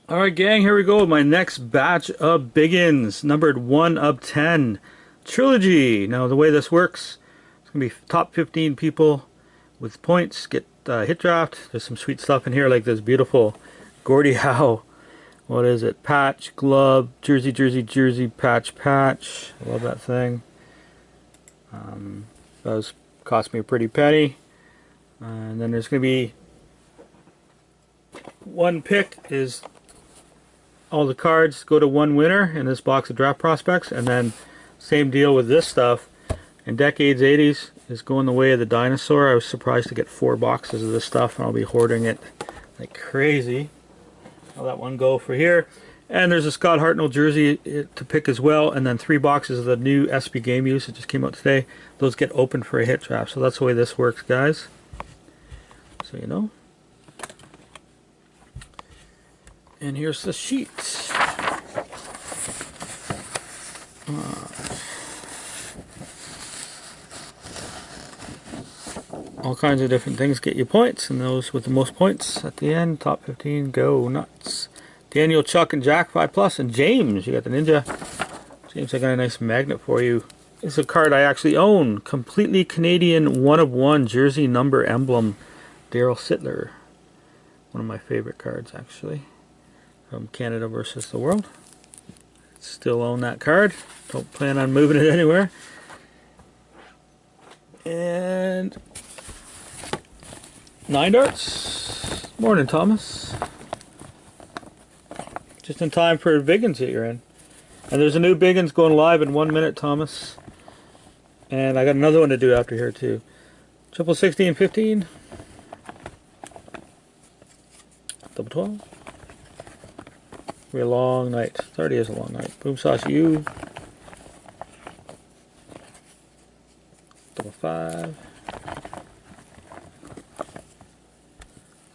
Alright gang, here we go with my next batch of biggins, numbered 1 of 10. Trilogy. Now the way this works, it's going to be top 15 people with points, get hit draft. There's some sweet stuff in here like this beautiful Gordie Howe, what is it, patch, glove, jersey, patch. I love that thing. Those cost me a pretty penny. And then there's going to be one pick is all the cards go to one winner in this box of draft prospects, and then same deal with this stuff. In Decades 80s is going the way of the dinosaur. I was surprised to get 4 boxes of this stuff, and I'll be hoarding it like crazy. I'll let one go for here. And there's a Scott Hartnell jersey to pick as well, and then 3 boxes of the new SB Game Use that just came out today. Those get opened for a hit draft, so that's the way this works, guys. So you know. And here's the sheet. All kinds of different things get you points, and those with the most points at the end, top 15, go nuts. Daniel, Chuck, and Jack 5+, and James, you got the Ninja. James, I got a nice magnet for you. It's a card I actually own. Completely Canadian 1 of 1 jersey number emblem. Daryl Sittler. One of my favorite cards, actually. From Canada versus the world. Still own that card. Don't plan on moving it anywhere. And 9 darts. Morning, Thomas. Just in time for Biggins that you're in. And there's a new Biggins going live in 1 minute, Thomas. And I got another one to do after here too. Triple 16, 15. Double 12. Be a long night. It already is a long night. Boom sauce you. Double 5.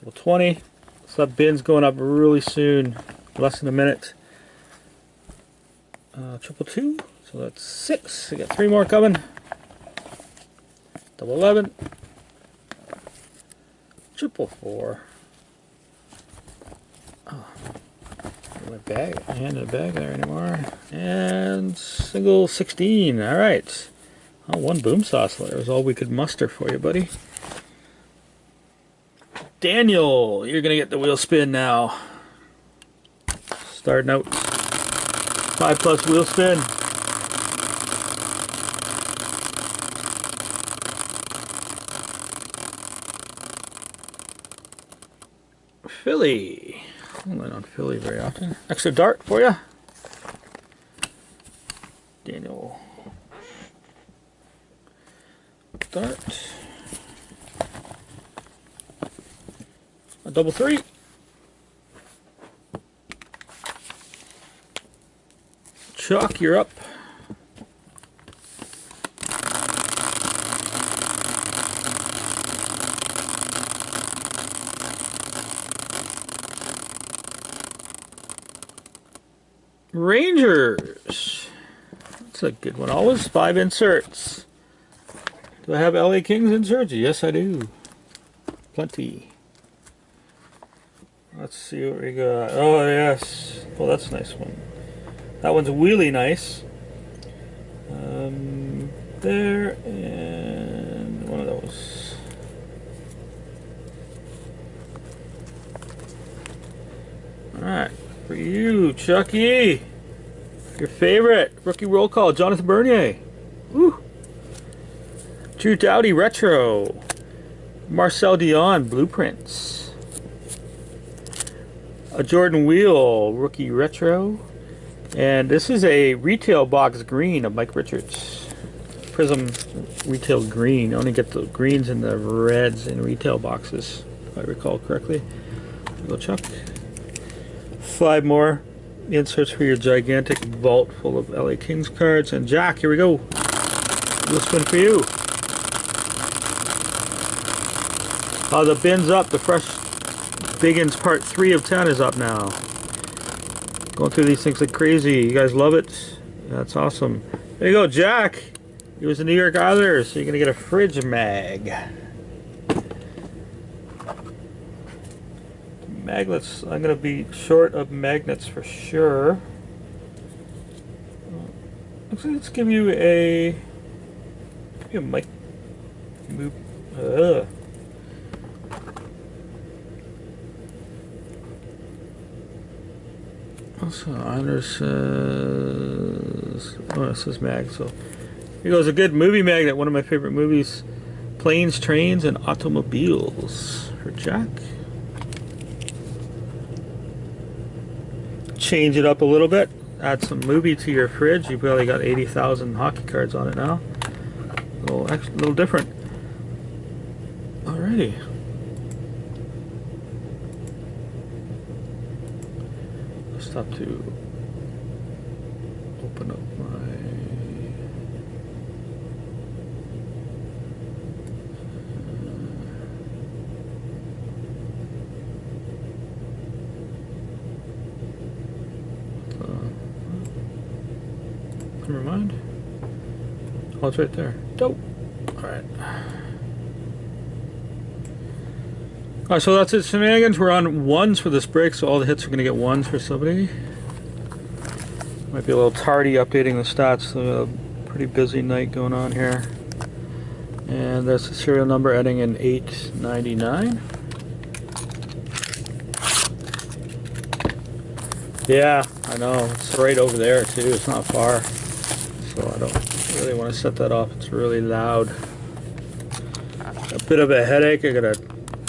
Double 20. Sub bin's going up really soon. Less than a minute. Triple 2. So that's 6. We got 3 more coming. Double 11. Triple 4. Oh. My bag, my hand in the bag there anymore. And single 16. Alright. Oh, 1 boom sauce layer is all we could muster for you, buddy. Daniel, you're gonna get the wheel spin now. Starting out 5+ wheel spin. Philly. I don't land on Philly very often. Extra dart for you. Daniel. Dart. A double 3. Chuck, you're up. Rangers. That's a good one. Always 5 inserts. Do I have LA Kings inserts? Yes, I do. Plenty. Let's see what we got. Oh, yes. Oh, that's a nice one. That one's really nice. There, and one of those. Alright. For you, Chucky. Your favorite rookie roll call, Jonathan Bernier. Woo. Drew Doughty retro. Marcel Dion blueprints. A Jordan Wheel rookie retro. And this is a retail box green of Mike Richards. Prism retail green. You only get the greens and the reds in retail boxes, if I recall correctly. Go Chuck. 5 more inserts for your gigantic vault full of LA Kings cards. And Jack, here we go. This one for you. The bin's up. The fresh Biggins part 3 of 10 is up now. Going through these things like crazy. You guys love it? That's awesome. There you go, Jack. He was the New York Islanders, so you're going to get a fridge mag. Magnets. I'm going to be short of magnets for sure. Let's give you a mic move. Also, Honor says, oh, it says mag. So here goes a good movie magnet. One of my favorite movies, Planes, Trains, and Automobiles for Jack. Change it up a little bit. Add some movie to your fridge. You've probably got 80,000 hockey cards on it now. A little different. Alrighty. Stop to open up my never mind. Oh, it's right there. Dope. Alright. Alright, so that's it, shenanigans. We're on ones for this break, so all the hits are going to get ones for somebody. Might be a little tardy updating the stats. So a pretty busy night going on here. And that's the serial number ending in 899. Yeah, I know. It's right over there too. It's not far. So I don't really want to set that off. It's really loud. A bit of a headache. I got a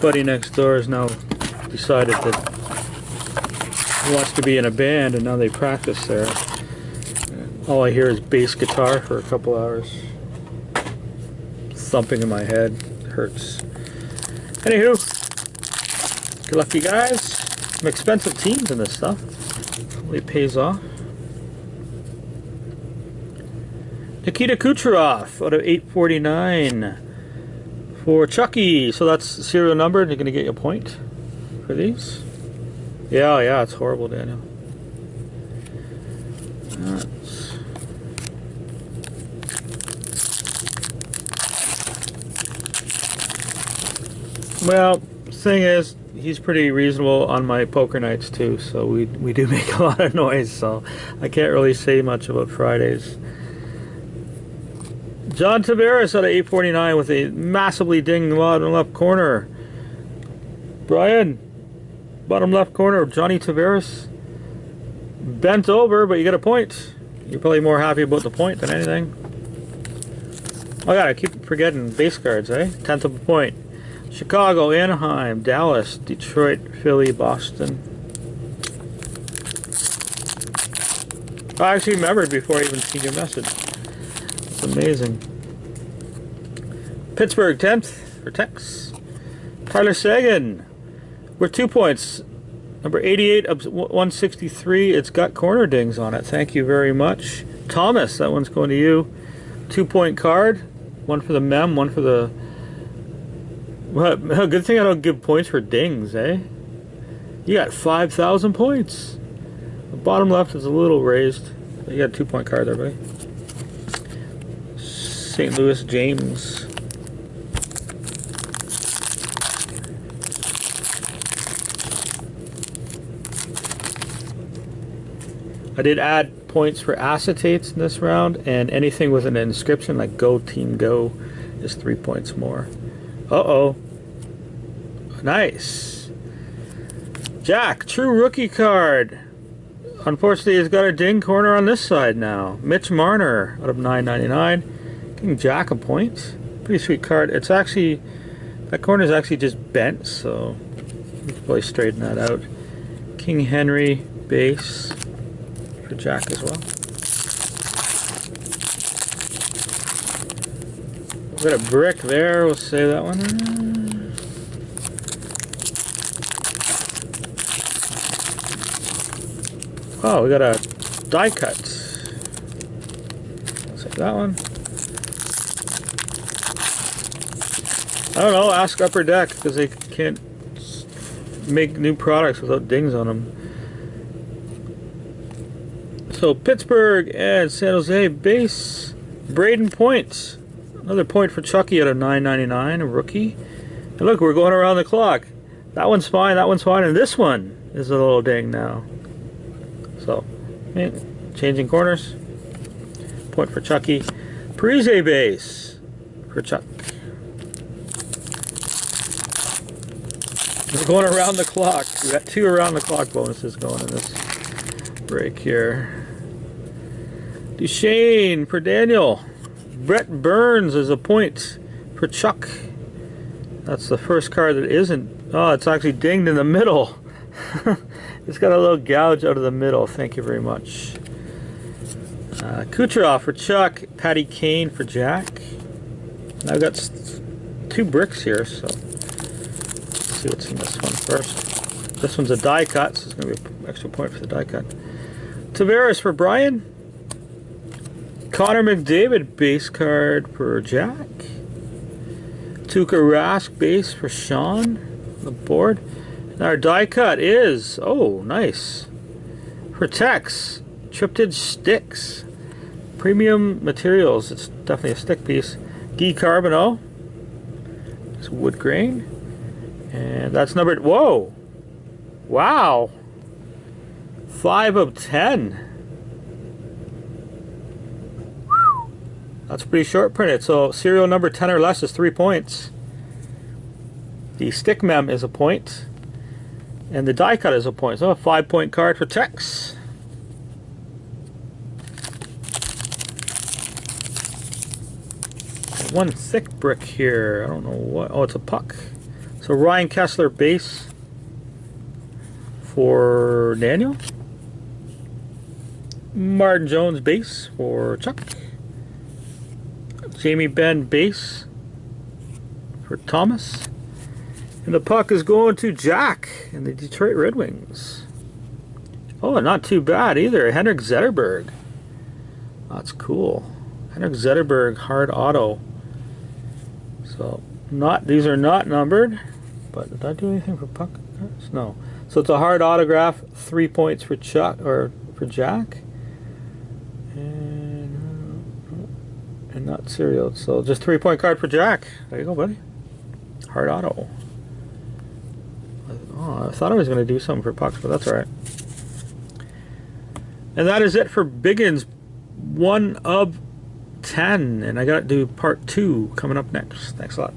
buddy next door has now decided that he wants to be in a band, and now they practice there. And all I hear is bass guitar for a couple hours. Thumping in my head. It hurts. Anywho, good luck, you guys. Some expensive teams in this stuff. Hopefully it pays off. Nikita Kucherov out of 849. For Chucky, so that's the serial number, and you're going to get your point for these. Yeah, it's horrible, Daniel. Well, thing is, he's pretty reasonable on my poker nights too, so we do make a lot of noise, so I can't really say much about Fridays. John Tavares out of 849 with a massively dinged bottom left corner. Brian, bottom left corner, Johnny Tavares. Bent over, but you get a point. You're probably more happy about the point than anything. Oh yeah, I keep forgetting base cards, eh? 10th of a point. Chicago, Anaheim, Dallas, Detroit, Philly, Boston. I actually remembered before I even seen your message. Amazing. Pittsburgh 10th for Tex. Tyler Sagan. We're 2 points. Number 88 of 163. It's got corner dings on it. Thank you very much. Thomas, that one's going to you. 2 point card. One for the mem, one for the... Well, good thing I don't give points for dings, eh? You got 5,000 points. The bottom left is a little raised. You got a 2 point card there, buddy. St. Louis James. I did add points for acetates in this round, and anything with an inscription like Go Team Go is 3 points more. Uh-oh. Nice. Jack, true rookie card. Unfortunately, he's got a ding corner on this side now. Mitch Marner out of 999. Jack a point. Pretty sweet card. It's actually, that corner is actually just bent, so you can probably straighten that out. King Henry base for Jack as well. We've got a brick there. We'll save that one. Oh, we got a die cut. I'll save that one. I don't know, ask Upper Deck, because they can't make new products without dings on them. So Pittsburgh and San Jose base. Braden Point. Another point for Chucky out of 999, a rookie. And look, we're going around the clock. That one's fine, that one's fine, and this one is a little ding now. So, changing corners. Point for Chucky. Parise base for Chuck. We're going around the clock. We got 2 around the clock bonuses going in this break here. Duchesne for Daniel. Brett Burns is a point for Chuck. That's the first card that isn't. Oh, it's actually dinged in the middle. It's got a little gouge out of the middle. Thank you very much. Kucherov for Chuck. Patty Kane for Jack. And I've got 2 bricks here, so let's see what's in this one first. This one's a die cut, so it's going to be an extra point for the die cut. Tavares for Brian. Connor McDavid base card for Jack. Tuukka Rask base for Sean on the board. And our die cut is, oh, nice. For Tex, Triptych Sticks. Premium materials, it's definitely a stick piece. Guy Carbonneau. It's wood grain. And that's numbered, whoa. Wow. 5 of 10. That's pretty short printed. So serial number 10 or less is 3 points. The stick mem is a point. And the die cut is a point. So a 5-point card for Tex. One thick brick here. I don't know what. Oh, it's a puck. So Ryan Kessler base for Daniel. Martin Jones base for Chuck. Jamie Benn base for Thomas. And the puck is going to Jack and the Detroit Red Wings. Oh, not too bad either. Henrik Zetterberg. That's cool. Henrik Zetterberg hard auto. So these are not numbered, but did I do anything for puck cards? No. So it's a hard autograph, 3 points for Chuck or for Jack. And not serial. So just 3-point card for Jack. There you go, buddy. Hard auto. Oh, I thought I was going to do something for pucks, but that's alright. And that is it for Biggins. 1 of 10. And I got to do part 2 coming up next. Thanks a lot.